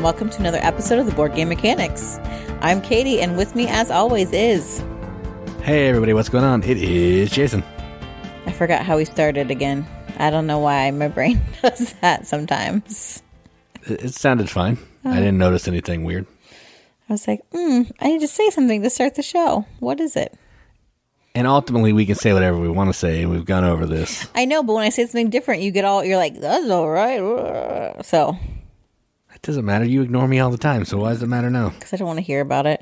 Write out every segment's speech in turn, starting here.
and welcome to another episode of the Board Game Mechanics. I'm Katie, and with me, as always, is... Hey everybody, what's going on? It is Jason. I forgot how we started again. I don't know why my brain does that sometimes. It sounded fine. I didn't notice anything weird. I was like, I need to say something to start the show. What is it? And ultimately, we can say whatever we want to say. We've gone over this. I know, but when I say something different, you're like, that's all right. So... It doesn't matter. You ignore me all the time, so why does it matter now? Because I don't want to hear about it.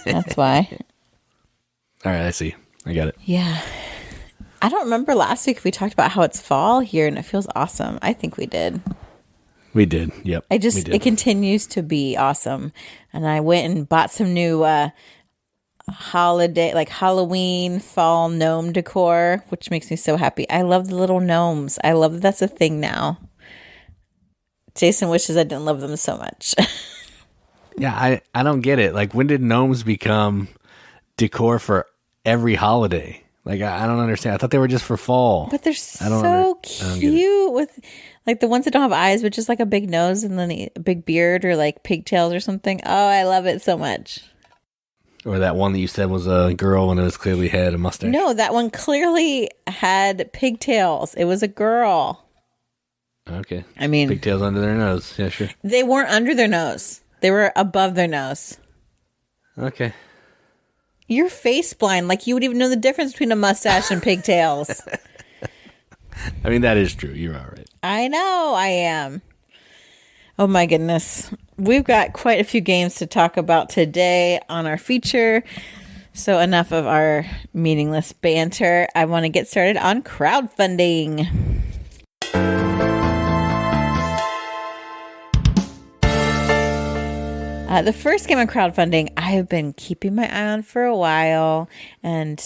That's why. All right, I see. I got it. Yeah. I don't remember last week if we talked about how it's fall here and it feels awesome. I think we did. We did. Yep. It continues to be awesome. And I went and bought some new holiday, like Halloween fall gnome decor, which makes me so happy. I love the little gnomes. I love that that's a thing now. Jason wishes I didn't love them so much. Yeah, I don't get it. Like, when did gnomes become decor for every holiday? Like, I don't understand. I thought they were just for fall. But they're so cute with, like, the ones that don't have eyes, but just like a big nose and then a big beard or like pigtails or something. Oh, I love it so much. Or that one that you said was a girl when it was clearly had a mustache. No, that one clearly had pigtails. It was a girl. Okay. I mean... Pigtails under their nose. Yeah, sure. They weren't under their nose. They were above their nose. Okay. You're face blind. Like, you would even know the difference between a mustache and pigtails. I mean, that is true. You're all right. I know I am. Oh, my goodness. We've got quite a few games to talk about today on our feature. So enough of our meaningless banter. I want to get started on crowdfunding. The first game on crowdfunding, I have been keeping my eye on for a while, and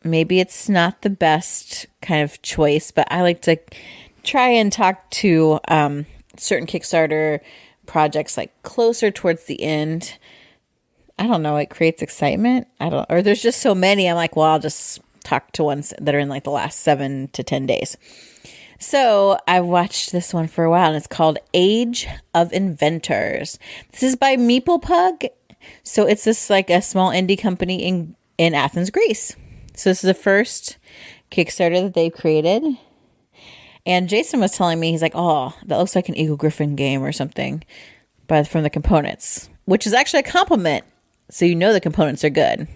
maybe it's not the best kind of choice, but I like to try and talk to certain Kickstarter projects like closer towards the end. I don't know, it creates excitement. Or there's just so many. I'm like, well, I'll just talk to ones that are in like the last 7 to 10 days. So I watched this one for a while, and it's called Age of Inventors. This is by Meeples. So it's this like a small indie company in Athens, Greece. So this is the first Kickstarter that they've created. And Jason was telling me, he's like, oh, that looks like an Eagle Griffin game or something, but from the components, which is actually a compliment. So you know the components are good.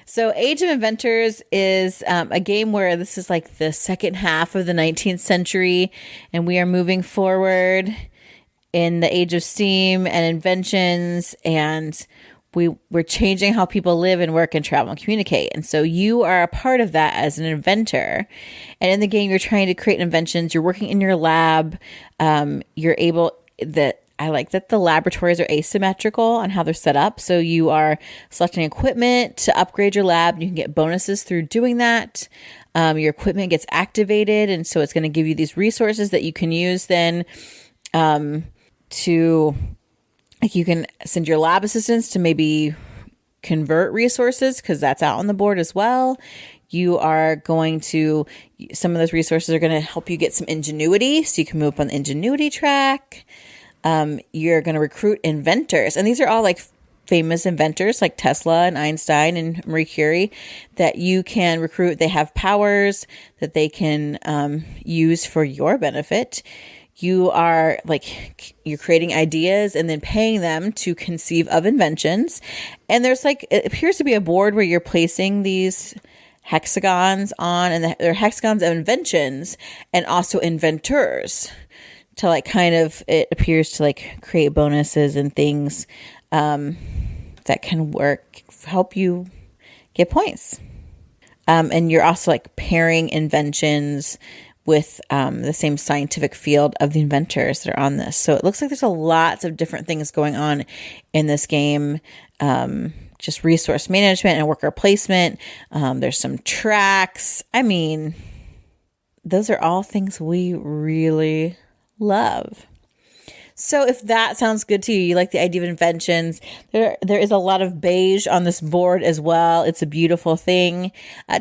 So Age of Inventors is a game where this is like the second half of the 19th century, and we are moving forward in the age of steam and inventions, and we're changing how people live and work and travel and communicate. And so you are a part of that as an inventor. And in the game, you're trying to create inventions. You're working in your lab. I like that the laboratories are asymmetrical on how they're set up. So you are selecting equipment to upgrade your lab. You can get bonuses through doing that. Your equipment gets activated, and so it's going to give you these resources that you can use then to, like, you can send your lab assistants to maybe convert resources, because that's out on the board as well. You are going to, some of those resources are going to help you get some ingenuity, so you can move up on the ingenuity track. You're going to recruit inventors, and these are all like famous inventors like Tesla and Einstein and Marie Curie that you can recruit. They have powers that they can use for your benefit. You are like, you're creating ideas and then paying them to conceive of inventions. And there's like, it appears to be a board where you're placing these hexagons on, and they're hexagons of inventions and also inventors. To like kind of, it appears to like create bonuses and things that can help you get points. And you're also like pairing inventions with the same scientific field of the inventors that are on this. So it looks like there's lots of different things going on in this game. Just resource management and worker placement. There's some tracks. I mean, those are all things we really love. So if that sounds good to you, you like the idea of inventions, there is a lot of beige on this board as well. It's a beautiful thing.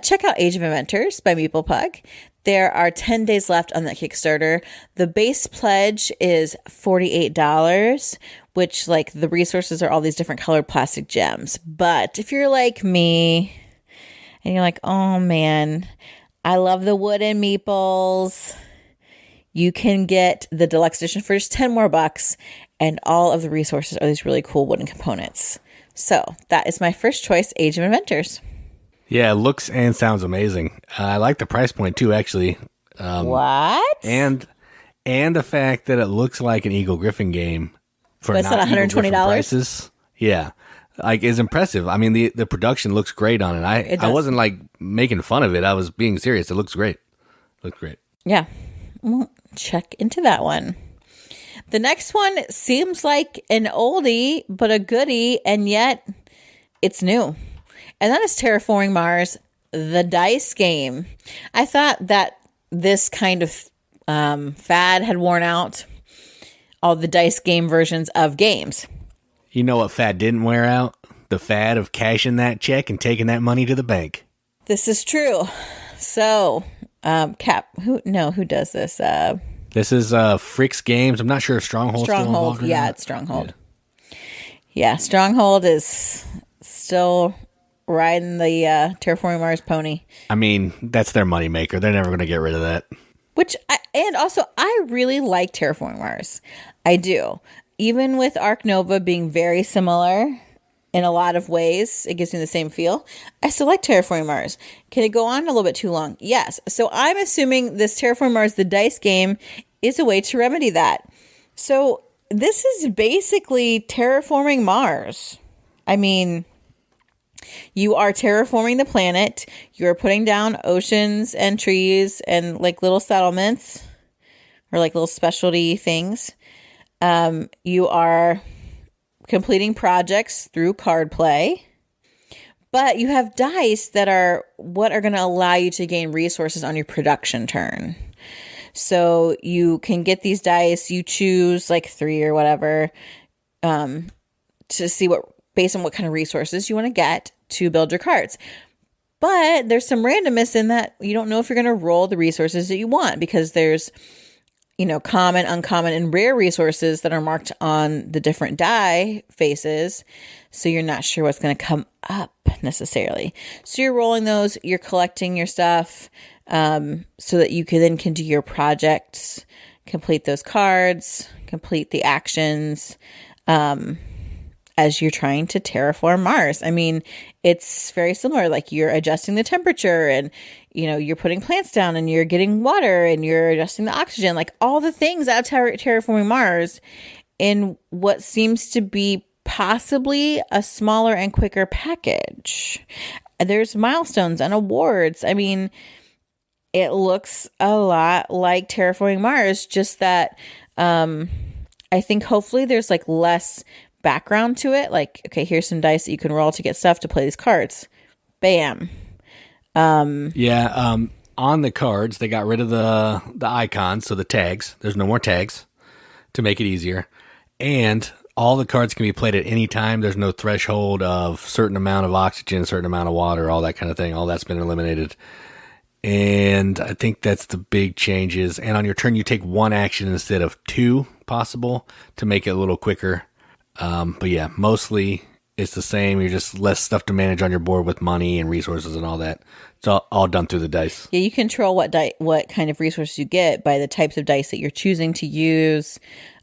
Check out Age of Inventors by Meeples. There are 10 days left on that Kickstarter. The base pledge is $48, which like the resources are all these different colored plastic gems. But if you're like me and you're like, oh man, I love the wooden meeples, you can get the deluxe edition for just 10 more bucks. And all of the resources are these really cool wooden components. So that is my first choice, Age of Inventors. Yeah, it looks and sounds amazing. I like the price point too, actually. What? And the fact that it looks like an Eagle Griffin game for But it's not $120 prices. Yeah, like is impressive. I mean, the production looks great on it. I wasn't like making fun of it. I was being serious. It looks great. Yeah, we'll check into that one. The next one seems like an oldie but a goodie, and yet it's new. And that is Terraforming Mars, the dice game. I thought that this kind of fad had worn out, all the dice game versions of games. You know what fad didn't wear out? The fad of cashing that check and taking that money to the bank. This is true. So, who does this? This is Frick's Games. I'm not sure if Stronghold's still involved or not. It's Stronghold. Yeah, Stronghold is still riding the Terraforming Mars pony. I mean, that's their moneymaker. They're never going to get rid of that. I really like Terraforming Mars. I do. Even with Ark Nova being very similar in a lot of ways, it gives me the same feel. I still like Terraforming Mars. Can it go on a little bit too long? Yes. So I'm assuming this Terraforming Mars, the dice game, is a way to remedy that. So this is basically Terraforming Mars. I mean, you are terraforming the planet. You're putting down oceans and trees and like little settlements or like little specialty things. You are completing projects through card play, but you have dice that are what are going to allow you to gain resources on your production turn. So you can get these dice, you choose like 3 or whatever, to see based on what kind of resources you want to get to build your cards. But there's some randomness in that you don't know if you're going to roll the resources that you want, because there's, common, uncommon, and rare resources that are marked on the different die faces. So you're not sure what's going to come up necessarily. So you're rolling those, you're collecting your stuff, so that you can do your projects, complete those cards, complete the actions, as you're trying to terraform Mars. I mean, it's very similar. Like you're adjusting the temperature and, you're putting plants down and you're getting water and you're adjusting the oxygen, like all the things out of terraforming Mars in what seems to be possibly a smaller and quicker package. There's milestones and awards. I mean, it looks a lot like Terraforming Mars, just that I think hopefully there's like less background to it. Like, okay, here's some dice that you can roll to get stuff to play these cards. Bam. On the cards, they got rid of the icons, so the tags. There's no more tags to make it easier. And all the cards can be played at any time. There's no threshold of certain amount of oxygen, certain amount of water, all that kind of thing. All that's been eliminated. And I think that's the big changes. And on your turn, you take 1 action instead of 2 possible to make it a little quicker. But yeah, mostly it's the same. You're just less stuff to manage on your board with money and resources and all that. It's all done through the dice. Yeah, you control what kind of resources you get by the types of dice that you're choosing to use.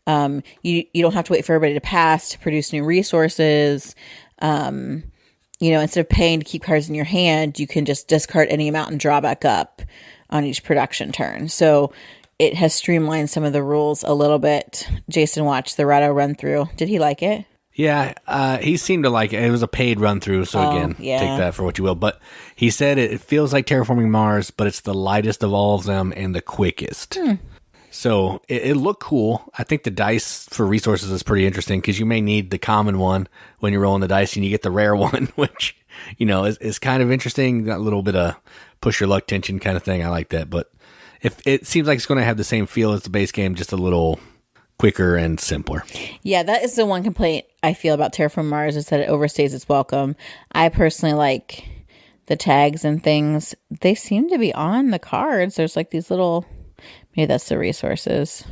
You don't have to wait for everybody to pass to produce new resources. Instead of paying to keep cards in your hand, you can just discard any amount and draw back up on each production turn. So it has streamlined some of the rules a little bit. Jason watched the Rado run through. Did he like it? Yeah, he seemed to like it. It was a paid run through, so take that for what you will. But he said it feels like Terraforming Mars, but it's the lightest of all of them and the quickest. So it looked cool. I think the dice for resources is pretty interesting because you may need the common one when you're rolling the dice, and you get the rare one, which is kind of interesting. That little bit of push your luck tension kind of thing. I like that, but if it seems like it's going to have the same feel as the base game, just a little quicker and simpler. Yeah, that is the one complaint I feel about Terraform Mars, is that it overstays its welcome. I personally like the tags and things, they seem to be on the cards. There's like these little, maybe that's the resources.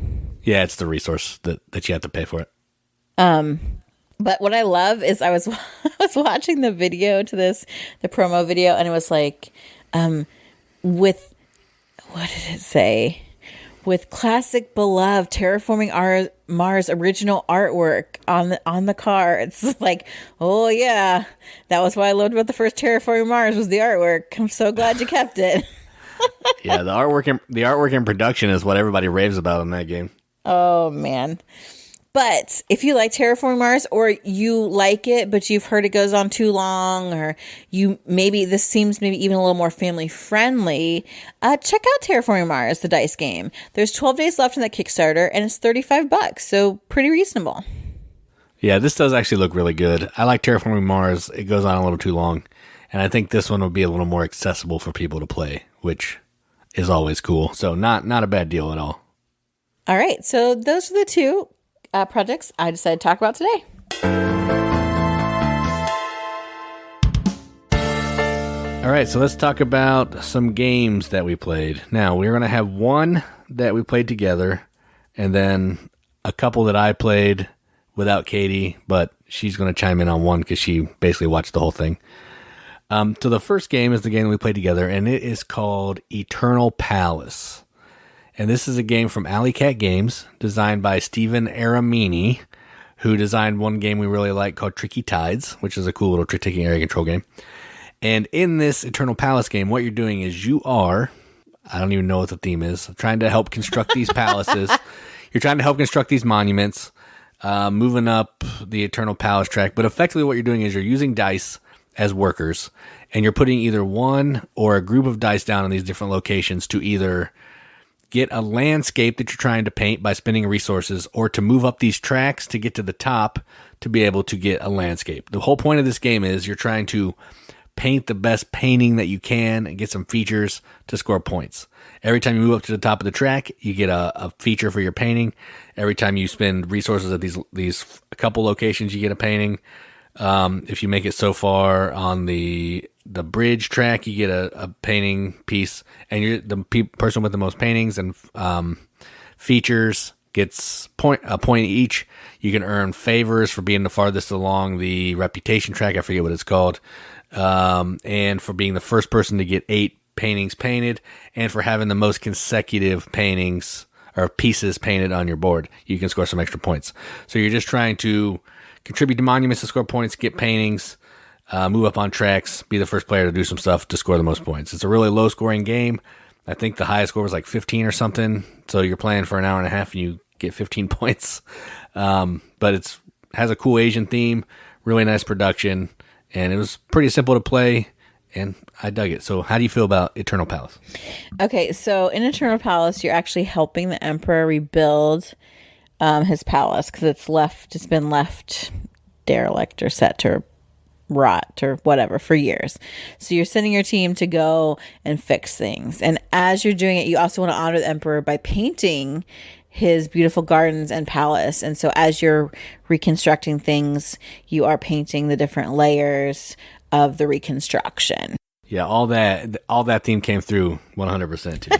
Yeah, it's the resource that you have to pay for it. But what I love is I was watching the video to this, the promo video, and it was like, with, what did it say? With classic beloved Terraforming Mars original artwork on the cards. Like, oh yeah, that was what I loved about the first Terraforming Mars was the artwork. I'm so glad you kept it. Yeah, the artwork and production is what everybody raves about in that game. Oh man. But if you like Terraforming Mars, or you like it, but you've heard it goes on too long, or this seems maybe even a little more family friendly, check out Terraforming Mars, the dice game. There's 12 days left in that Kickstarter, and it's $35, so pretty reasonable. Yeah, this does actually look really good. I like Terraforming Mars. It goes on a little too long, and I think this one will be a little more accessible for people to play, which is always cool. So not a bad deal at all. All right, so those are the two projects I decided to talk about today. All right, so let's talk about some games that we played. Now, we're going to have one that we played together, and then a couple that I played without Katie, but she's going to chime in on one because she basically watched the whole thing. So the first game is the game that we played together, and it is called Eternal Palace. And this is a game from Alley Cat Games, designed by Stephen Aramini, who designed one game we really like called Tricky Tides, which is a cool little trick-taking area control game. And in this Eternal Palace game, what you're doing is you are, I don't even know what the theme is, trying to help construct these palaces. You're trying to help construct these monuments, moving up the Eternal Palace track. But effectively what you're doing is you're using dice as workers, and you're putting either one or a group of dice down in these different locations to either get a landscape that you're trying to paint by spending resources, or to move up these tracks to get to the top to be able to get a landscape. The whole point of this game is you're trying to paint the best painting that you can and get some features to score points. Every time you move up to the top of the track, you get a feature for your painting. Every time you spend resources at these a couple locations, you get a painting. If you make it so far on the bridge track, you get a painting piece, and you're the person with the most paintings and features gets a point each. You can earn favors for being the farthest along the reputation track. I forget what it's called. And for being the first person to get 8 paintings painted, and for having the most consecutive paintings or pieces painted on your board, you can score some extra points. So you're just trying to contribute to monuments to score points, get paintings, move up on tracks, be the first player to do some stuff to score the most points. It's a really low scoring game. I think the highest score was like 15 or something. So you're playing for an hour and a half and you get 15 points. But it has a cool Asian theme, really nice production, and it was pretty simple to play, and I dug it. So how do you feel about Eternal Palace? Okay, so in Eternal Palace, you're actually helping the Emperor rebuild his palace, because it's been left derelict or set to rot or whatever for years. So you're sending your team to go and fix things. And as you're doing it, you also want to honor the Emperor by painting his beautiful gardens and palace. And so as you're reconstructing things, you are painting the different layers of the reconstruction. Yeah, all that theme came through 100% too.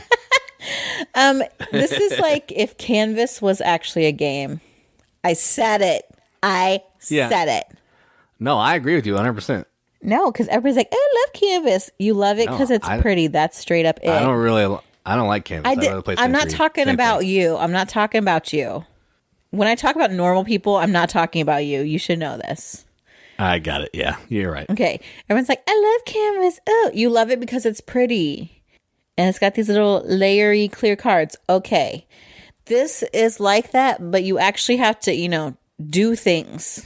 This is like if Canvas was actually a game. I said it. Said it. No, I agree with you 100%. No, because everybody's like, I love Canvas. You love it because it's pretty. That's straight up it. I don't like Canvas. I'm not talking about you. I'm not talking about you. When I talk about normal people, I'm not talking about you. You should know this. I got it. Yeah, you're right. Okay. Everyone's like, I love Canvas. Oh, you love it because it's pretty. And it's got these little layery clear cards. Okay. This is like that, but you actually have to, do things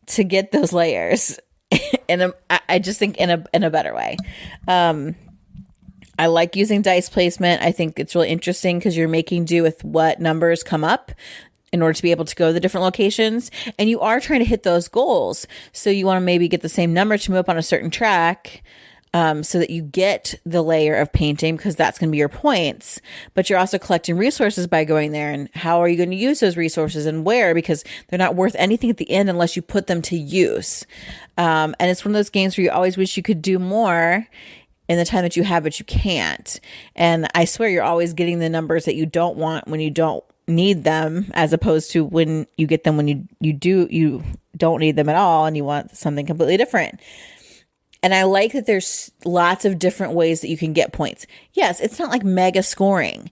to get those layers. And I just think in a better way. I like using dice placement. I think it's really interesting because you're making do with what numbers come up in order to be able to go to the different locations. And you are trying to hit those goals. So you want to maybe get the same number to move up on a certain track. so that you get the layer of painting, because that's going to be your points. But you're also collecting resources by going there. And how are you going to use those resources and where? Because they're not worth anything at the end unless you put them to use. And it's one of those games where you always wish you could do more in the time that you have, but you can't. And I swear you're always getting the numbers that you don't want when you don't need them, as opposed to when you get them when you don't need them at all and you want something completely different. And I like that there's lots of different ways that you can get points. Yes, it's not like mega scoring.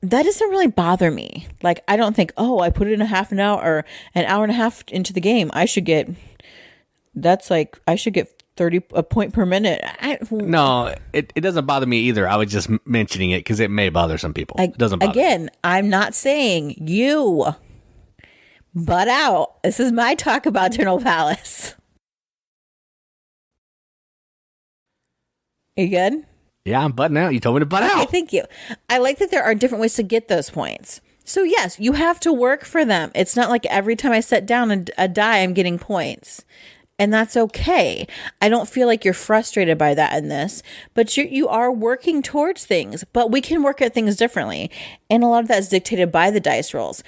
That doesn't really bother me. Like, I don't think, oh, I put it in a half an hour or an hour and a half into the game, I should get 30 a point per minute. No, it doesn't bother me either. I was just mentioning it because it may bother some people. It doesn't bother me. I'm not saying you butt out. This is my talk about Eternal Palace. Are you good? Yeah, I'm butting out. You told me to butt out. Okay, thank you. I like that there are different ways to get those points. So yes, you have to work for them. It's not like every time I set down a die, I'm getting points. And that's okay. I don't feel like you're frustrated by that in this, but you are working towards things, but we can work at things differently. And a lot of that is dictated by the dice rolls.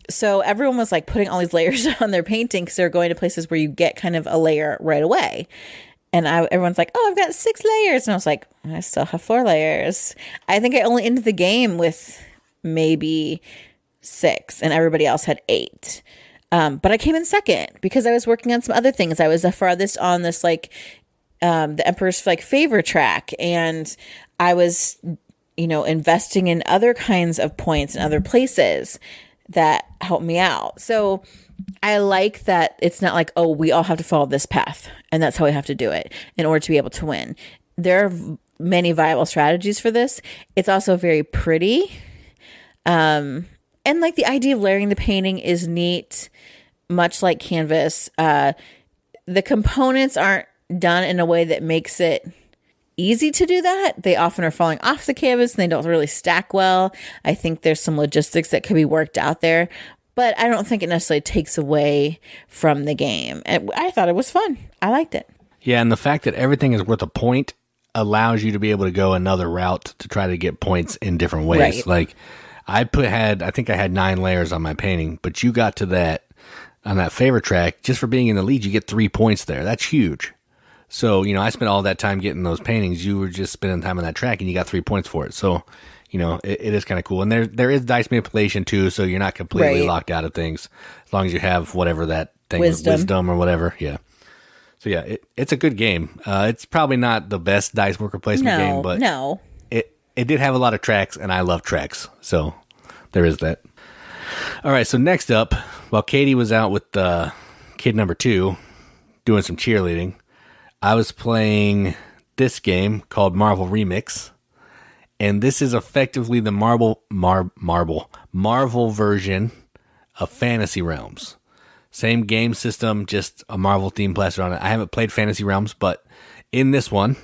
So everyone was like putting all these layers on their painting because they're going to places where you get kind of a layer right away. And everyone's like, oh, I've got 6 layers. And I was like, I still have 4 layers. I think I only ended the game with maybe 6 and everybody else had 8. But I came in second because I was working on some other things. I was the farthest on this, like, the Emperor's like favor track. And I was, investing in other kinds of points in other places that helped me out. So I like that it's not like, oh, we all have to follow this path and that's how we have to do it in order to be able to win. There are many viable strategies for this. It's also very pretty. And like the idea of layering the painting is neat, much like Canvas. The components aren't done in a way that makes it easy to do that. They often are falling off the canvas and they don't really stack well. I think there's some logistics that could be worked out there, but I don't think it necessarily takes away from the game. And I thought it was fun. I liked it. Yeah, and the fact that everything is worth a point allows you to be able to go another route to try to get points in different ways. Right. Like I think I had 9 layers on my painting, but you got to that on that favor track just for being in the lead. You get 3 points there. That's huge. So, I spent all that time getting those paintings. You were just spending time on that track and you got 3 points for it. So, it is kind of cool. And there is dice manipulation too. So you're not completely locked out of things as long as you have whatever that thing is, wisdom or whatever. Yeah. So yeah, it's a good game. It's probably not the best dice worker placement game, but it did have a lot of tracks and I love tracks. So there is that. All right. So next up, while Katie was out with kid number 2 doing some cheerleading, I was playing this game called Marvel Remix, and this is effectively the Marvel version of Fantasy Realms. Same game system, just a Marvel theme plastered on it. I haven't played Fantasy Realms, but in this one,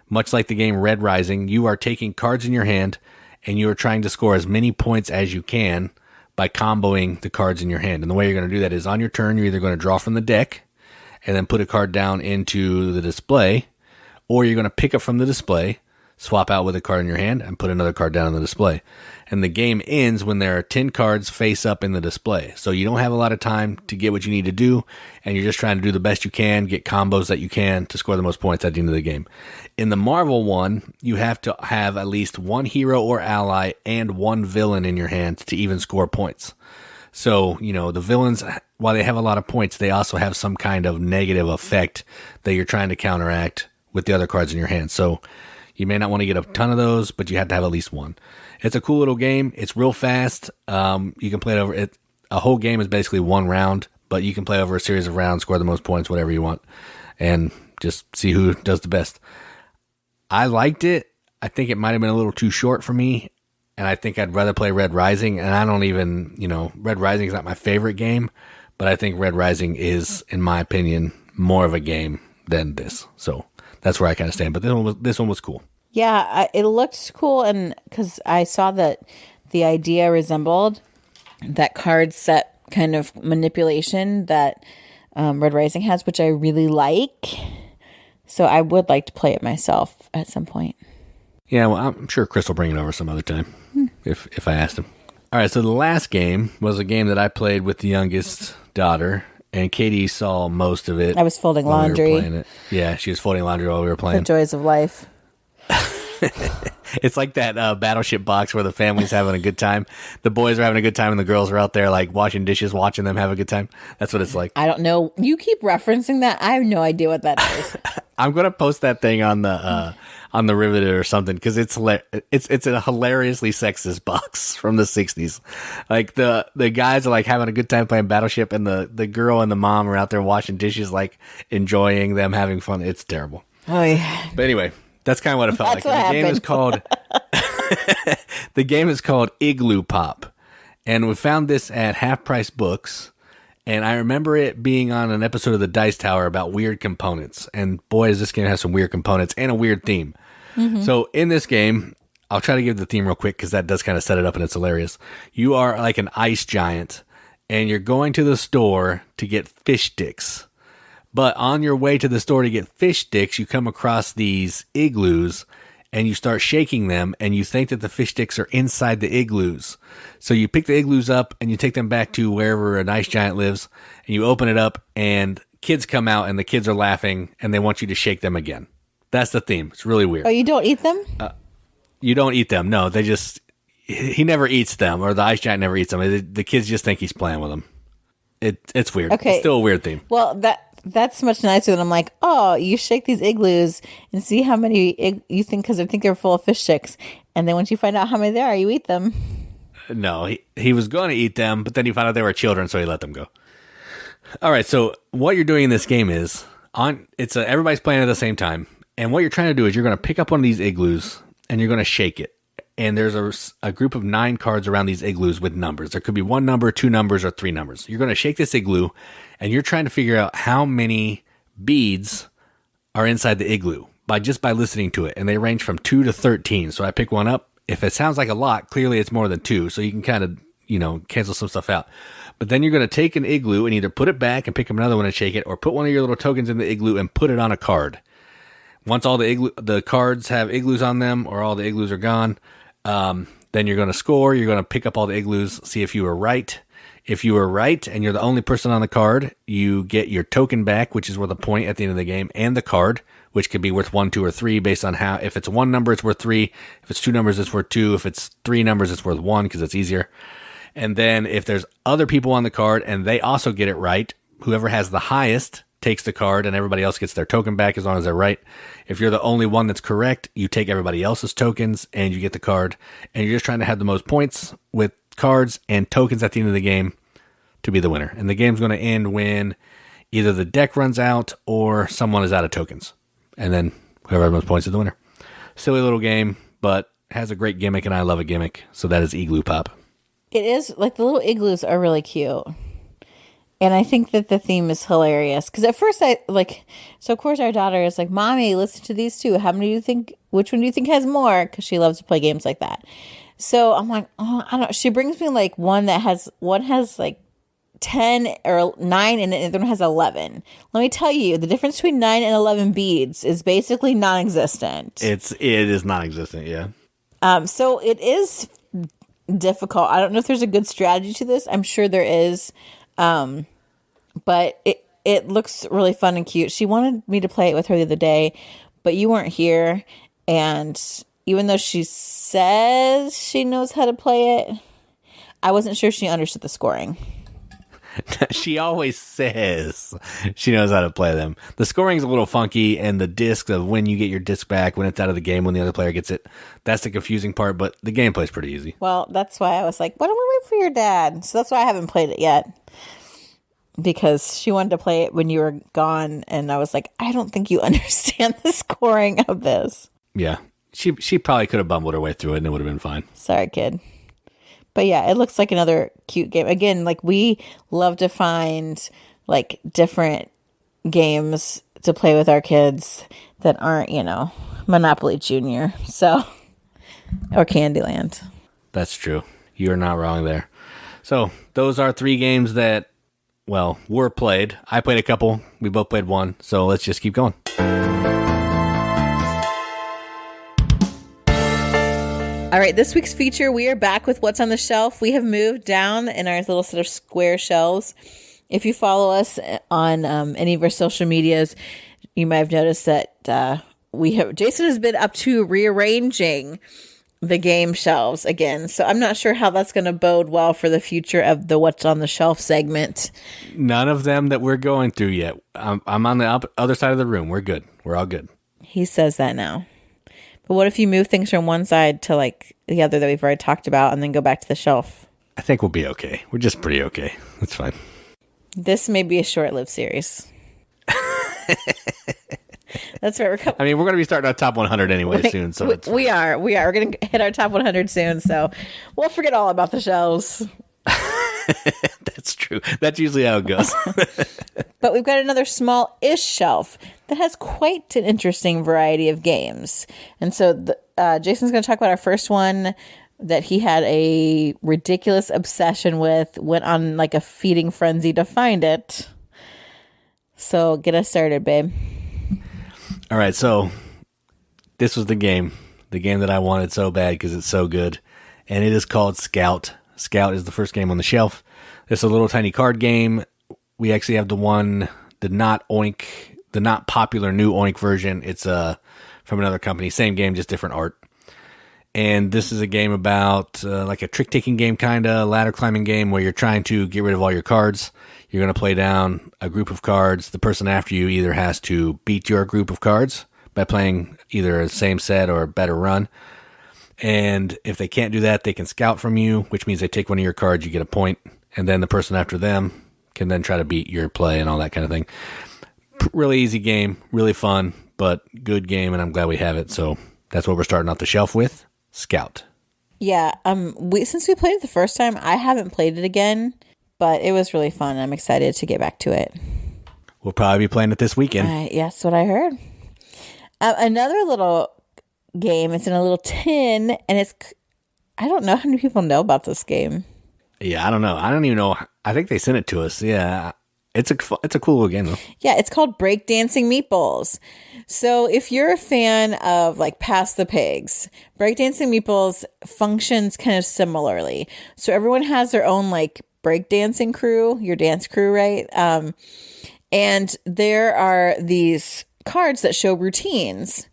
much like the game Red Rising, you are taking cards in your hand, and you are trying to score as many points as you can by comboing the cards in your hand. And the way you're going to do that is on your turn, you're either going to draw from the deck, and then put a card down into the display, or you're going to pick up from the display, swap out with a card in your hand, and put another card down in the display. And the game ends when there are 10 cards face up in the display. So you don't have a lot of time to get what you need to do, and you're just trying to do the best you can, get combos that you can to score the most points at the end of the game. In the Marvel one, you have to have at least 1 hero or ally and 1 villain in your hand to even score points. So, the villains, while they have a lot of points, they also have some kind of negative effect that you're trying to counteract with the other cards in your hand. So you may not want to get a ton of those, but you have to have at least 1. It's a cool little game. It's real fast. You can play it over it. A whole game is basically 1 round, but you can play over a series of rounds, score the most points, whatever you want, and just see who does the best. I liked it. I think it might have been a little too short for me. And I think I'd rather play Red Rising. And I don't even, Red Rising is not my favorite game, but I think Red Rising is, in my opinion, more of a game than this. So that's where I kind of stand. But this one was cool. Yeah, it looked cool. And because I saw that the idea resembled that card set kind of manipulation that Red Rising has, which I really like. So I would like to play it myself at some point. Yeah, well, I'm sure Chris will bring it over some other time if I asked him. All right, so the last game was a game that I played with the youngest daughter, and Katie saw most of it. I was folding laundry. We were playing it. Yeah, she was folding laundry while we were playing. The joys of life. It's like that Battleship box where the family's having a good time. The boys are having a good time, and the girls are out there like washing dishes, watching them have a good time. That's what it's like. I don't know. You keep referencing that. I have no idea what that is. I'm gonna post that thing on the Riveted or something because it's a hilariously sexist box from the 60s. Like the guys are like having a good time playing Battleship, and the girl and the mom are out there washing dishes, like enjoying them having fun. It's terrible. Oh yeah. But anyway. That's kind of what it felt like. The game is called Igloo Pop, and we found this at Half Price Books. And I remember it being on an episode of the Dice Tower about weird components. And boy, does this game have some weird components and a weird theme. Mm-hmm. So in this game, I'll try to give the theme real quick because that does kind of set it up and it's hilarious. You are like an ice giant, and you're going to the store to get fish sticks. But on your way to the store to get fish sticks, you come across these igloos and you start shaking them and you think that the fish sticks are inside the igloos. So you pick the igloos up and you take them back to wherever an ice giant lives and you open it up and kids come out and the kids are laughing and they want you to shake them again. That's the theme. It's really weird. Oh, you don't eat them? You don't eat them. No, he never eats them, or the ice giant never eats them. The kids just think he's playing with them. It's weird. Okay. It's still a weird theme. Well, that's much nicer than I'm like, oh, you shake these igloos and see how many you think, because I think they're full of fish sticks. And then once you find out how many there are, you eat them. No, he was going to eat them, but then he found out they were children, so he let them go. All right, so what you're doing in this game is, everybody's playing at the same time. And what you're trying to do is you're going to pick up one of these igloos and you're going to shake it. And there's a group of 9 cards around these igloos with numbers. There could be 1 number, 2 numbers, or 3 numbers. You're going to shake this igloo, and you're trying to figure out how many beads are inside the igloo by listening to it. And they range from 2 to 13. So I pick one up. If it sounds like a lot, clearly it's more than 2. So you can kind of, cancel some stuff out. But then you're going to take an igloo and either put it back and pick up another one and shake it, or put one of your little tokens in the igloo and put it on a card. Once all the cards have igloos on them, or all the igloos are gone, then you're going to score. You're going to pick up all the igloos, see if you were right. If you were right and you're the only person on the card, you get your token back, which is worth a point at the end of the game, and the card, which could be worth 1, 2, or 3 based on how. If it's 1 number, it's worth 3. If it's 2 numbers, it's worth 2. If it's 3 numbers, it's worth 1 because it's easier. And then if there's other people on the card and they also get it right, whoever has the highest takes the card and everybody else gets their token back as long as they're right. If you're the only one that's correct, you take everybody else's tokens and you get the card. And you're just trying to have the most points with cards and tokens at the end of the game to be the winner. And the game's going to end when either the deck runs out or someone is out of tokens. And then whoever has the most points is the winner. Silly little game, but has a great gimmick, and I love a gimmick. So that is Igloo Pop. It is, like, the little igloos are really cute. And I think that the theme is hilarious. Because at first so of course our daughter is like, Mommy, listen to these two. Which one do you think has more? Because she loves to play games like that. So I'm like, oh, I don't know. She brings me like one has like 10 or 9 and the other one has 11. Let me tell you, the difference between 9 and 11 beads is basically non-existent. It is non-existent, yeah. So it is difficult. I don't know if there's a good strategy to this. I'm sure there is. But it looks really fun and cute. She wanted me to play it with her the other day, but you weren't here. And even though she says she knows how to play it, I wasn't sure she understood the scoring. She always says she knows how to play them. The scoring's a little funky, and the disc of when you get your disc back, when it's out of the game, when the other player gets it, that's the confusing part, but the gameplay's pretty easy. Well, that's why I was like, why don't we wait for your dad? So that's why I haven't played it yet. Because she wanted to play it when you were gone, and I was like, I don't think you understand the scoring of this. Yeah. She probably could have bumbled her way through it, and it would have been fine. Sorry, kid. But yeah, it looks like another cute game. Again, like, we love to find like different games to play with our kids that aren't, Monopoly Junior. So, or Candyland. That's true. You're not wrong there. So those are 3 games that, were played. I played a couple. We both played one. So let's just keep going. All right, this week's feature, we are back with What's on the Shelf. We have moved down in our little sort of square shelves. If you follow us on any of our social medias, you might have noticed that Jason has been up to rearranging the game shelves again. So I'm not sure how that's going to bode well for the future of the What's on the Shelf segment. None of them that we're going through yet. I'm on the other side of the room. We're good. We're all good. He says that now. But what if you move things from one side to like the other that we've already talked about and then go back to the shelf? I think we'll be okay. We're just pretty okay. That's fine. This may be a short-lived series. That's right. I mean, we're going to be starting our top 100 anyway soon. So we are. We're going to hit our top 100 soon. So we'll forget all about the shelves. That's true. That's usually how it goes. But we've got another small-ish shelf that has quite an interesting variety of games. And so Jason's going to talk about our first one that he had a ridiculous obsession with, went on like a feeding frenzy to find it. So get us started, babe. All right, so this was the game that I wanted so bad because it's so good. And it is called Scout. Scout is the first game on the shelf. It's a little tiny card game. We actually have the not popular new Oink version. It's from another company. Same game, just different art. And this is a game about like a trick-taking game, kind of ladder climbing game where you're trying to get rid of all your cards. You're going to play down a group of cards. The person after you either has to beat your group of cards by playing either a same set or a better run. And if they can't do that, they can scout from you, which means they take one of your cards, you get a point. And then the person after them can then try to beat your play and all that kind of thing. Really easy game, really fun, but good game, and I'm glad we have it. So that's what we're starting off the shelf with. Scout. Yeah, since we played it the first time, I haven't played it again, but it was really fun. I'm excited to get back to it. We'll probably be playing it this weekend. Yeah, that's what I heard. Another little game. It's in a little tin, and I don't know how many people know about this game. Yeah, I don't know. I don't even know. I think they sent it to us. Yeah. It's a cool little game, though. Yeah, it's called Breakdancing Meeples. So if you're a fan of like Pass the Pigs, Breakdancing Meeples functions kind of similarly. So everyone has their own like breakdancing crew, your dance crew, right? And there are these cards that show routines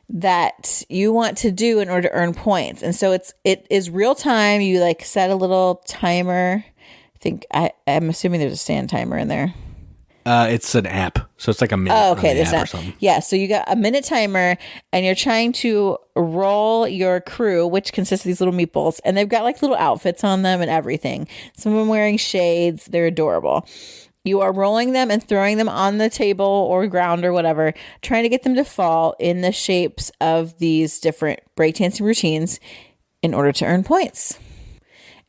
that you want to do in order to earn points. And so it is real time. You like set a little timer. I'm assuming there's a stand timer in there. It's an app, so it's like a minute. Oh, okay, on the there's app or something. Yeah, so you got a minute timer, and you're trying to roll your crew, which consists of these little meeples, and they've got like little outfits on them and everything. Some of them wearing shades. They're adorable. You are rolling them and throwing them on the table or ground or whatever, trying to get them to fall in the shapes of these different breakdancing routines in order to earn points.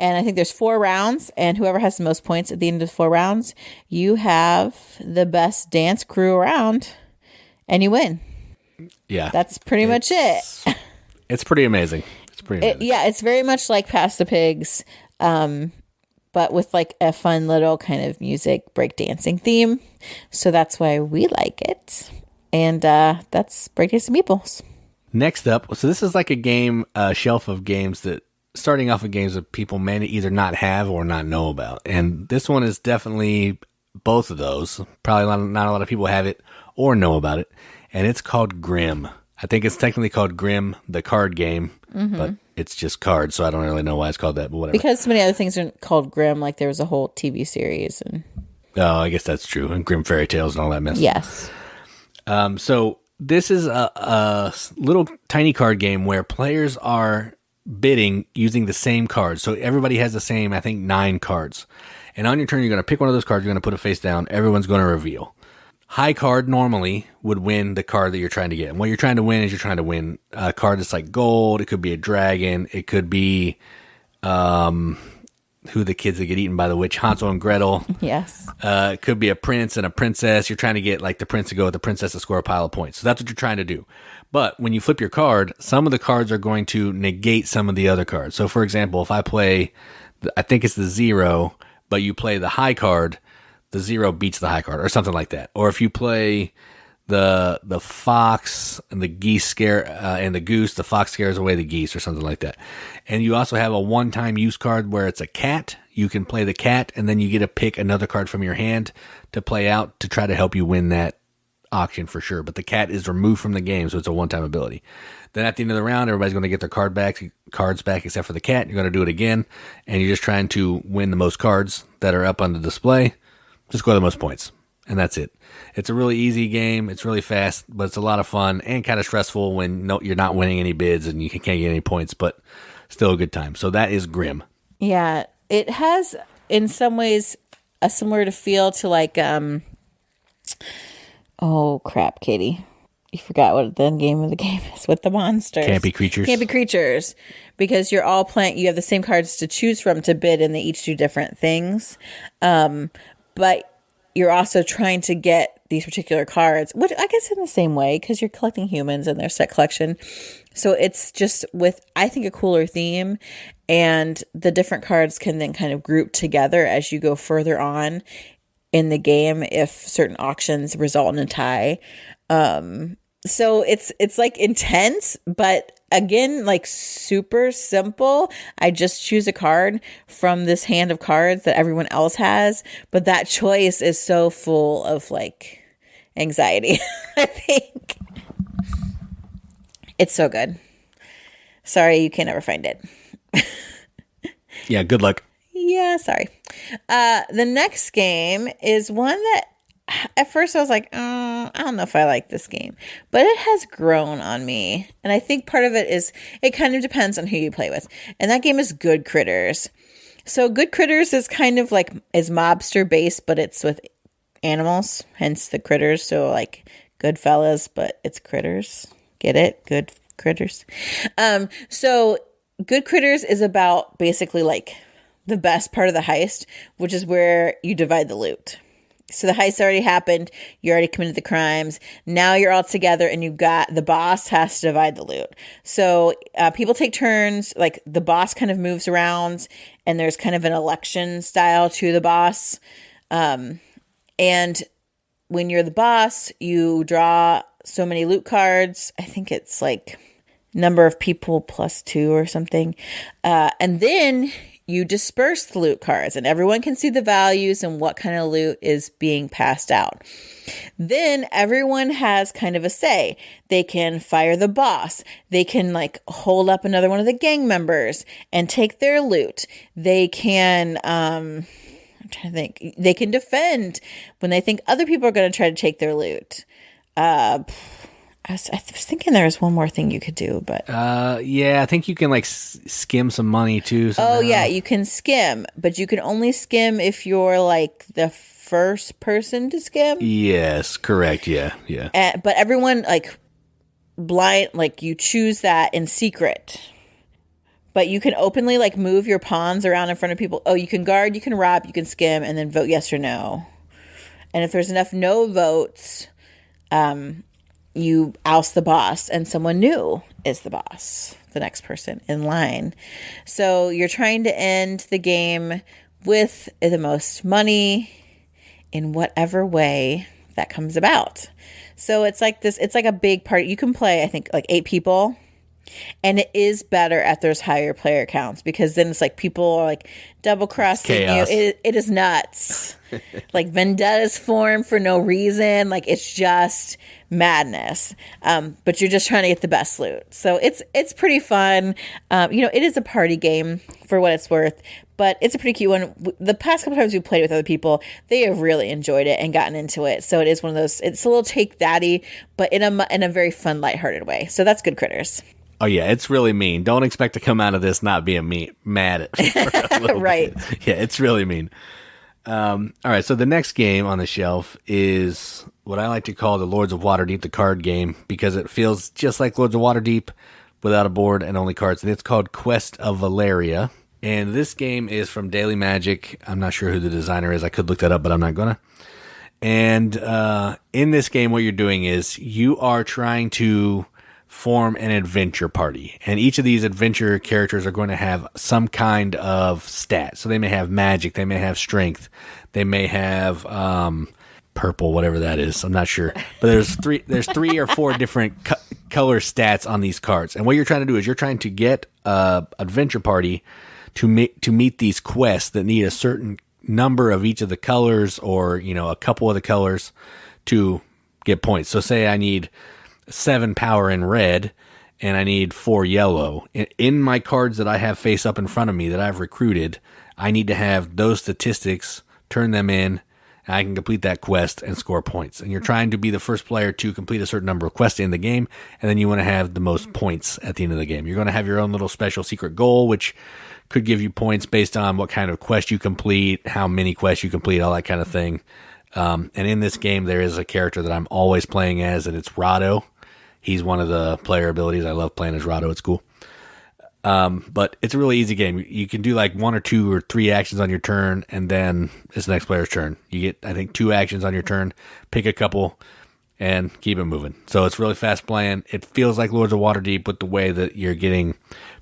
And I think there's 4 rounds, and whoever has the most points at the end of the 4 rounds, you have the best dance crew around, and you win. Yeah. That's pretty much it. It's pretty amazing. It's very much like Pass the Pigs, but with like a fun little kind of music breakdancing theme. So that's why we like it. And that's Breakdancing Meeples. Next up, so this is like a game, shelf of games that starting off with games that people may either not have or not know about. And this one is definitely both of those. Probably not a lot of people have it or know about it. And it's called Grimm. I think it's technically called Grimm, the card game, but it's just cards, so I don't really know why it's called that, but whatever. Because so many other things are called Grimm, like there was a whole TV series. Oh, I guess that's true. And Grimm Fairy Tales and all that mess. Yes. So this is a little tiny card game where players are bidding using the same cards. So everybody has the same, I think, 9 cards. And on your turn, you're going to pick one of those cards. You're going to put it face down. Everyone's going to reveal. High card normally would win the card that you're trying to get. And what you're trying to win is you're trying to win a card that's like gold. It could be a dragon. It could be who the kids that get eaten by the witch, Hansel and Gretel. Yes. It could be a prince and a princess. You're trying to get like the prince to go with the princess to score a pile of points. So that's what you're trying to do. But when you flip your card, some of the cards are going to negate some of the other cards. So for example, if I play, I think it's the 0, but you play the high card, the 0 beats the high card or something like that. Or if you play the fox and the geese scare and the goose. The fox scares away the geese or something like that. And you also have a one-time use card where it's a cat. You can play the cat, and then you get to pick another card from your hand to play out to try to help you win that auction for sure. But the cat is removed from the game, so it's a one-time ability. Then at the end of the round, everybody's going to get their cards back except for the cat. You're going to do it again, and you're just trying to win the most cards that are up on the display. Just go to the most points, and that's it. It's a really easy game. It's really fast, but it's a lot of fun and kind of stressful when you're not winning any bids and you can't get any points, but still a good time. So that is Grimm. Yeah, it has in some ways a similar feel to like, oh crap, Katie. You forgot what the name of the game is with the monsters. Campy Creatures. Because you're all playing, you have the same cards to choose from to bid, and they each do different things. But you're also trying to get these particular cards, which I guess in the same way, because you're collecting humans and their set collection. So it's just with, I think, a cooler theme, and the different cards can then kind of group together as you go further on in the game if certain auctions result in a tie. So it's like intense, but again, like super simple. I just choose a card from this hand of cards that everyone else has, but that choice is so full of like anxiety. I think it's so good. Sorry, you can never find it. Yeah, good luck. Yeah, sorry. The next game is one that at first I was like, I don't know if I like this game, but it has grown on me. And I think part of it is it kind of depends on who you play with. And that game is GoodCritters. So GoodCritters is kind of like is mobster based, but it's with animals, hence the critters. So like Goodfellas, but it's critters. Get it? Good critters. So GoodCritters is about basically like the best part of the heist, which is where you divide the loot. So the heist already happened. You already committed the crimes. Now you're all together, and you've got the boss has to divide the loot. So people take turns. Like the boss kind of moves around, and there's kind of an election style to the boss. And when you're the boss, you draw so many loot cards. I think it's like number of people plus 2 or something. And then you disperse the loot cards, and everyone can see the values and what kind of loot is being passed out. Then everyone has kind of a say. They can fire the boss. They can like hold up another one of the gang members and take their loot. They can, I'm trying to think. They can defend when they think other people are going to try to take their loot. I was thinking there was one more thing you could do, but yeah, I think you can like skim some money too. Somehow. Oh yeah, you can skim, but you can only skim if you're like the first person to skim. Yes, correct. Yeah. But everyone like blind, like you choose that in secret. But you can openly like move your pawns around in front of people. Oh, you can guard, you can rob, you can skim, and then vote yes or no. And if there's enough no votes, you oust the boss, and someone new is the boss, the next person in line. So you're trying to end the game with the most money in whatever way that comes about. So it's like this, it's like a big party. You can play, I think, like 8 people. And it is better at those higher player counts, because then it's like people are like double crossing you. It is nuts. Like vendettas form for no reason. Like it's just madness. But you're just trying to get the best loot. So it's pretty fun. It is a party game for what it's worth, but it's a pretty cute one. The past couple times we played it with other people, they have really enjoyed it and gotten into it. So it is one of those. It's a little take thatty, but in a very fun, lighthearted way. So that's GoodCritters. Oh, yeah, it's really mean. Don't expect to come out of this not being mad at it. Right. Bit. Yeah, it's really mean. All right, so the next game on the shelf is what I like to call the Lords of Waterdeep, the card game, because it feels just like Lords of Waterdeep without a board and only cards. And it's called Quest of Valeria. And this game is from Daily Magic. I'm not sure who the designer is. I could look that up, but I'm not going to. And in this game, what you're doing is you are trying to form an adventure party, and each of these adventure characters are going to have some kind of stat. So they may have magic, they may have strength, they may have purple, whatever that is. I'm not sure, but there's three or four different color stats on these cards. And what you're trying to do is you're trying to get a adventure party to meet these quests that need a certain number of each of the colors, or a couple of the colors to get points. So say I need 7 power in red and I need 4 yellow. In my cards that I have face up in front of me that I've recruited, I need to have those statistics, turn them in, and I can complete that quest and score points. And you're trying to be the first player to complete a certain number of quests in the game, and then you want to have the most points at the end of the game. You're going to have your own little special secret goal, which could give you points based on what kind of quest you complete, how many quests you complete, all that kind of thing. And in this game, there is a character that I'm always playing as, and it's Rado. He's one of the player abilities. I love playing as Rado. It's cool. But it's a really easy game. You can do like 1 or 2 or 3 actions on your turn, and then it's the next player's turn. You get, I think, 2 actions on your turn, pick a couple, and keep it moving. So it's really fast playing. It feels like Lords of Waterdeep with the way that you're getting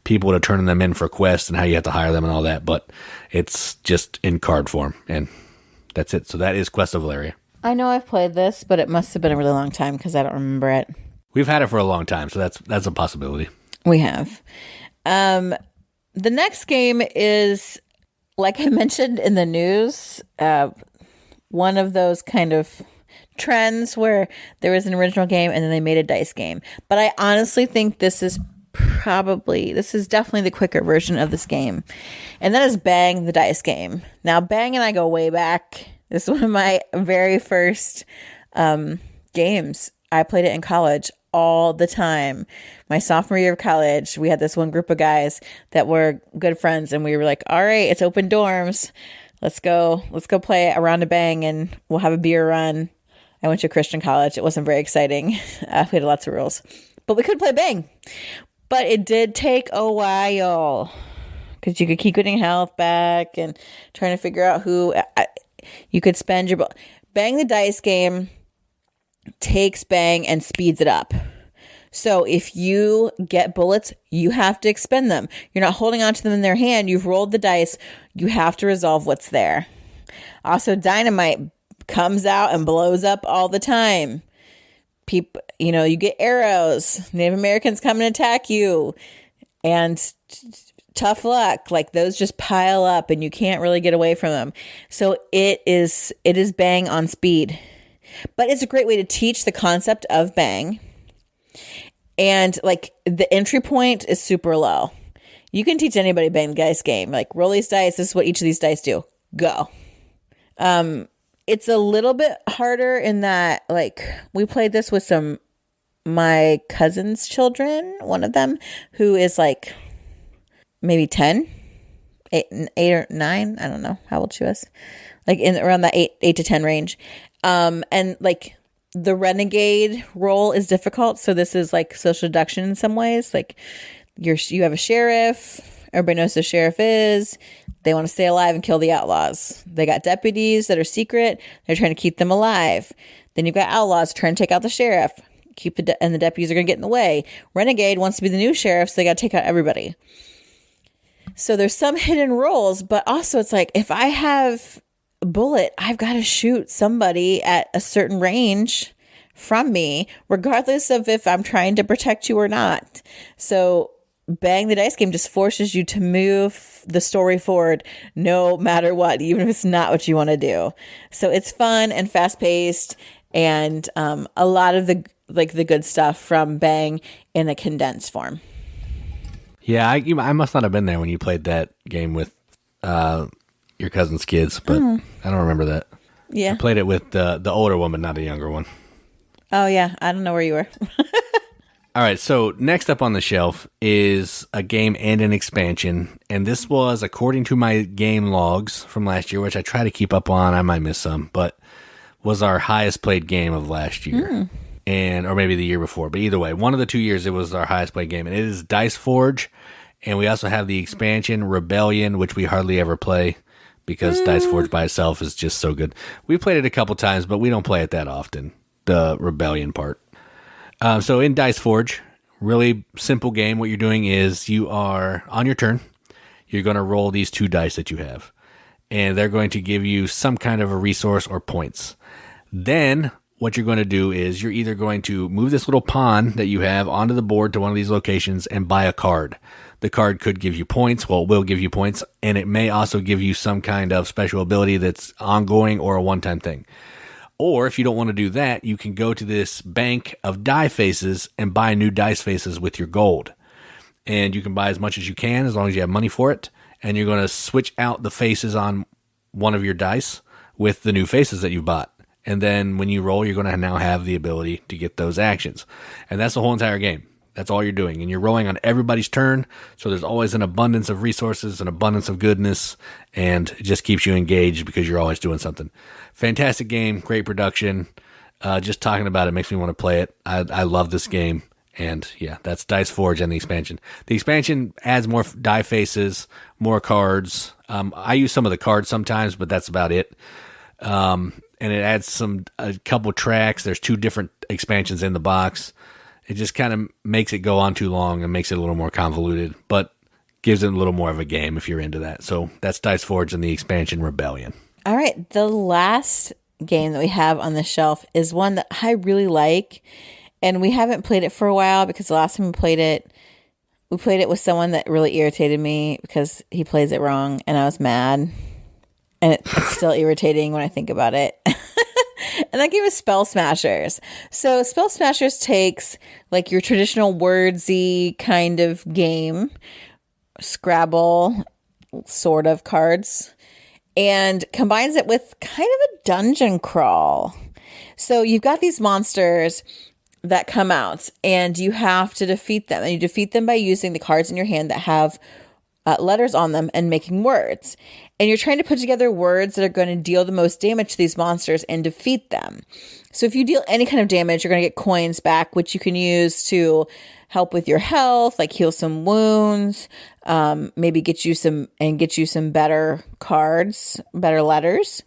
people to turn them in for quests and how you have to hire them and all that, but it's just in card form, and that's it. So that is Quest of Valeria. I know I've played this, but it must have been a really long time because I don't remember it. We've had it for a long time, so that's a possibility. We have. The next game is, like I mentioned in the news, one of those kind of trends where there was an original game and then they made a dice game. But I honestly think this is definitely the quicker version of this game. And that is Bang, the dice game. Now, Bang and I go way back. This is one of my very first games. I played it in college all the time. My sophomore year of college, we had this one group of guys that were good friends, and we were like, all right, it's open dorms. Let's go play a round of Bang, and we'll have a beer run. I went to a Christian college. It wasn't very exciting. We had lots of rules, but we could play Bang. But it did take a while because you could keep getting health back and trying to figure out who you could spend your... Bang the dice game takes Bang and speeds it up. So if you get bullets, you have to expend them. You're not holding on to them in their hand. You've rolled the dice. You have to resolve what's there. Also, dynamite comes out and blows up all the time. People, you get arrows. Native Americans come and attack you. And tough luck. Like, those just pile up and you can't really get away from them. So it is Bang on speed. But it's a great way to teach the concept of Bang. And like, the entry point is super low. You can teach anybody Bang the dice game. Like, roll these dice. This is what each of these dice do. Go. It's a little bit harder in that, like, we played this with my cousin's children. One of them who is like maybe 10, 8 or 9. I don't know how old she was. Like around that 8 to 10 range. And like, the renegade role is difficult. So this is like social deduction in some ways. Like, you have a sheriff. Everybody knows who the sheriff is. They want to stay alive and kill the outlaws. They got deputies that are secret. They're trying to keep them alive. Then you've got outlaws trying to take out the sheriff. And the deputies are going to get in the way. Renegade wants to be the new sheriff, so they got to take out everybody. So there's some hidden roles, but also it's like, if I have a bullet, I've got to shoot somebody at a certain range from me, regardless of if I'm trying to protect you or not. So Bang the dice game just forces you to move the story forward no matter what, even if it's not what you want to do. So it's fun and fast paced, and a lot of the good stuff from Bang in a condensed form. Yeah, I must not have been there when you played that game with your cousin's kids, but I don't remember that. Yeah, I played it with the older one, but not a younger one. Oh yeah, I don't know where you were. All right, so next up on the shelf is a game and an expansion, and this was, according to my game logs from last year, which I try to keep up on, I might miss some, but was our highest played game of last year, or maybe the year before. But either way, one of the 2 years, it was our highest played game, and it is Dice Forge, and we also have the expansion Rebellion, which we hardly ever play because Dice Forge by itself is just so good. We played it a couple times, but we don't play it that often, the Rebellion part. So in Dice Forge, really simple game. What you're doing is you are, on your turn, you're going to roll these 2 dice that you have. And they're going to give you some kind of a resource or points. Then what you're going to do is you're either going to move this little pawn that you have onto the board to one of these locations and buy a card. The card could give you points. Well, it will give you points, and it may also give you some kind of special ability that's ongoing or a one-time thing. Or if you don't want to do that, you can go to this bank of die faces and buy new dice faces with your gold. And you can buy as much as you can as long as you have money for it. And you're going to switch out the faces on one of your dice with the new faces that you bought. And then when you roll, you're going to now have the ability to get those actions. And that's the whole entire game. That's all you're doing. And you're rolling on everybody's turn. So there's always an abundance of resources, an abundance of goodness. And it just keeps you engaged because you're always doing something. Fantastic game. Great production. Just talking about it makes me want to play it. I love this game. And yeah, that's Dice Forge and the expansion. The expansion adds more die faces, more cards. I use some of the cards sometimes, but that's about it. And it adds a couple tracks. There's 2 different expansions in the box. It just kind of makes it go on too long and makes it a little more convoluted, but gives it a little more of a game if you're into that. So that's Dice Forge and the expansion Rebellion. All right. The last game that we have on the shelf is one that I really like, and we haven't played it for a while because the last time we played it with someone that really irritated me because he plays it wrong, and I was mad. And it's still irritating when I think about it. And that game is Spell Smashers. So Spell Smashers takes like your traditional wordsy kind of game, Scrabble sort of cards, and combines it with kind of a dungeon crawl. So you've got these monsters that come out and you have to defeat them. And you defeat them by using the cards in your hand that have letters on them and making words. And you're trying to put together words that are going to deal the most damage to these monsters and defeat them. So if you deal any kind of damage, you're going to get coins back, which you can use to help with your health, like heal some wounds, maybe get you some better cards, better letters.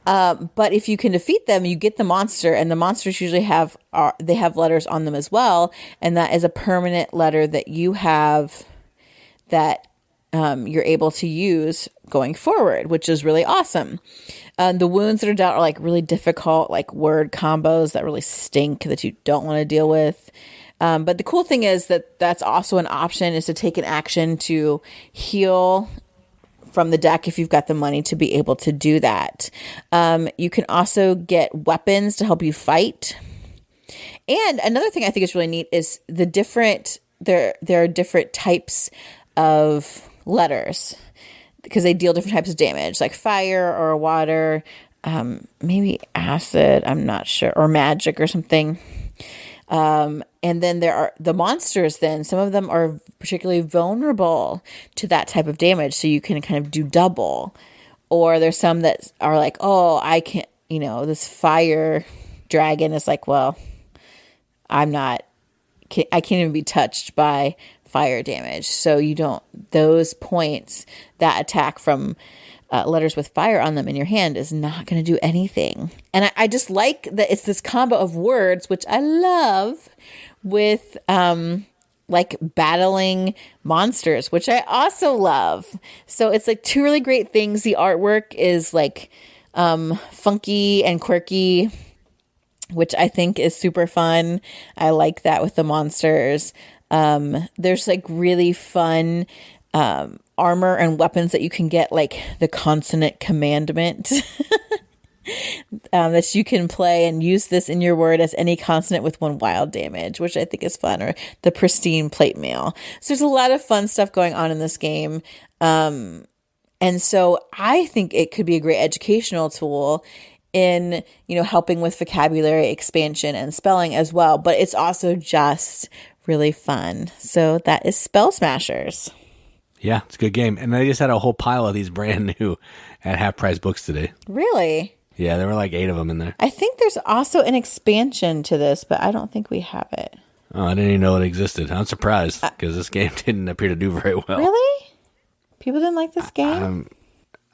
But if you can defeat them, you get the monster, and the monsters usually have letters on them as well. And that is a permanent letter that you have that you're able to use going forward, which is really awesome. The wounds that are dealt are like really difficult, like word combos that really stink that you don't want to deal with. But the cool thing is that that's also an option, is to take an action to heal from the deck if you've got the money to be able to do that. You can also get weapons to help you fight. And another thing I think is really neat is there are different types of letters because they deal different types of damage, like fire or water, maybe acid, I'm not sure, or magic or something. And then there are the monsters, then some of them are particularly vulnerable to that type of damage. So you can kind of do double, or there's some that are like, oh, I can't, this fire dragon is like, well, I can't even be touched by fire damage. So those points, that attack from letters with fire on them in your hand is not going to do anything. And I just like that it's this combo of words, which I love, with like battling monsters, which I also love. So it's like 2 really great things. The artwork is like funky and quirky, which I think is super fun. I like that with the monsters. There's like really fun armor and weapons that you can get, like the consonant commandment that you can play and use this in your word as any consonant with 1 wild damage, which I think is fun, or the pristine plate mail. So there's a lot of fun stuff going on in this game. And so I think it could be a great educational tool in, helping with vocabulary expansion and spelling as well. But it's also just really fun. So that is Spell Smashers. Yeah, it's a good game. And they just had a whole pile of these brand new at half price books today. Really? Yeah, there were like 8 of them in there. I think there's also an expansion to this, but I don't think we have it. Oh, I didn't even know it existed. I'm surprised because this game didn't appear to do very well. Really? People didn't like this game?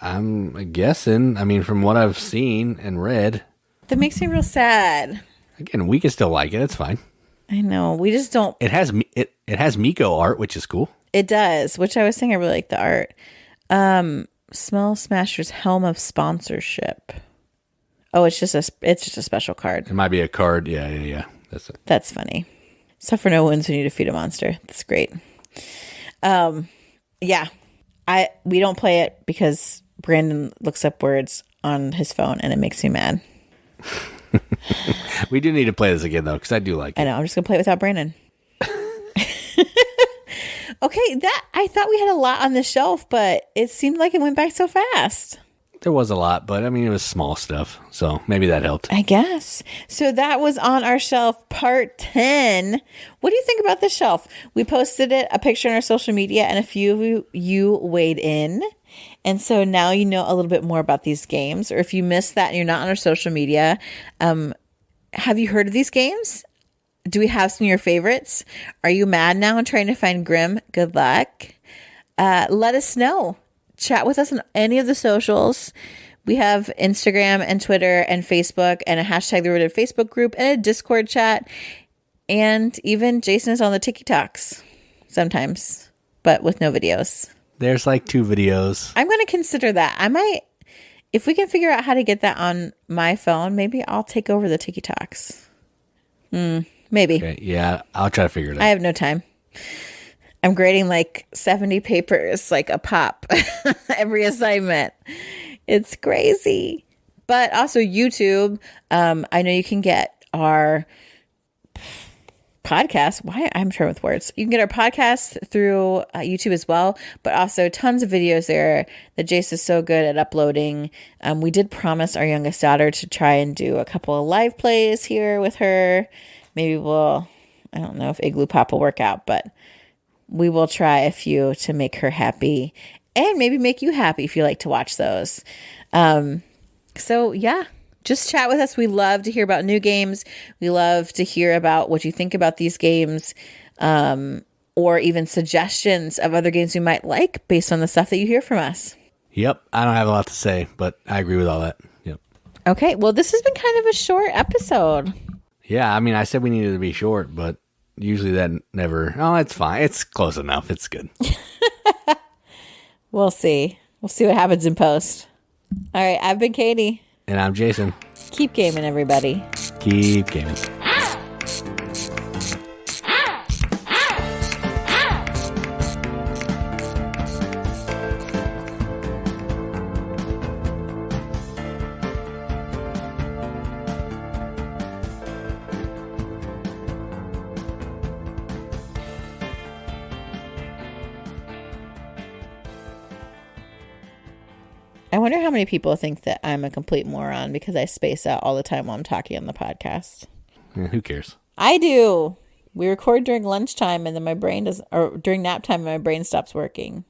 I'm guessing. I mean, from what I've seen and read. That makes me real sad. Again, we can still like it. It's fine. I know. We just don't. It has Miko art, which is cool. It does, which I was saying I really like the art. Spell Smashers Helm of Sponsorship. Oh, it's just a special card. It might be a card. Yeah. That's it. That's funny. Suffer no wounds when you defeat a monster. That's great. Yeah. We don't play it because Brandon looks up words on his phone and it makes me mad. We do need to play this again though, because I do like it. I know. I'm just gonna play it without Brandon. Okay, I thought we had a lot on the shelf, but it seemed like it went by so fast. There was a lot, but I mean, it was small stuff, so maybe that helped. I guess. So that was on our shelf, part 10. What do you think about the shelf? We posted a picture on our social media, and a few of you weighed in. And so now you know a little bit more about these games. Or if you missed that and you're not on our social media, have you heard of these games? Do we have some of your favorites? Are you mad now and trying to find Grimm? Good luck. Let us know. Chat with us on any of the socials. We have Instagram and Twitter and Facebook and a hashtag The Rooted Facebook group and a Discord chat. And even Jason is on the TikToks sometimes, but with no videos. There's like 2 videos. I'm going to consider that. I might, if we can figure out how to get that on my phone, maybe I'll take over the TikToks. Maybe. Okay, yeah, I'll try to figure it out. I have no time. I'm grading like 70 papers, like a pop, every assignment. It's crazy. But also YouTube. I know you can get our podcast. Why? I'm trying with words. You can get our podcast through YouTube as well, but also tons of videos there that Jace is so good at uploading. We did promise our youngest daughter to try and do a couple of live plays here with her. Maybe I don't know if Igloo Pop will work out, but we will try a few to make her happy and maybe make you happy if you like to watch those. So yeah, just chat with us. We love to hear about new games. We love to hear about what you think about these games, or even suggestions of other games we might like based on the stuff that you hear from us. Yep. I don't have a lot to say, but I agree with all that. Yep. Okay. Well, this has been kind of a short episode. Yeah. I mean, I said we needed to be short, but usually that never. Oh, it's fine. It's close enough. It's good. We'll see. We'll see what happens in post. All right. I've been Katie. And I'm Jason. Keep gaming, everybody. Keep gaming. I wonder how many people think that I'm a complete moron because I space out all the time while I'm talking on the podcast. Yeah, who cares? I do. We record during lunchtime and then my brain doesn't, or during nap time and my brain stops working.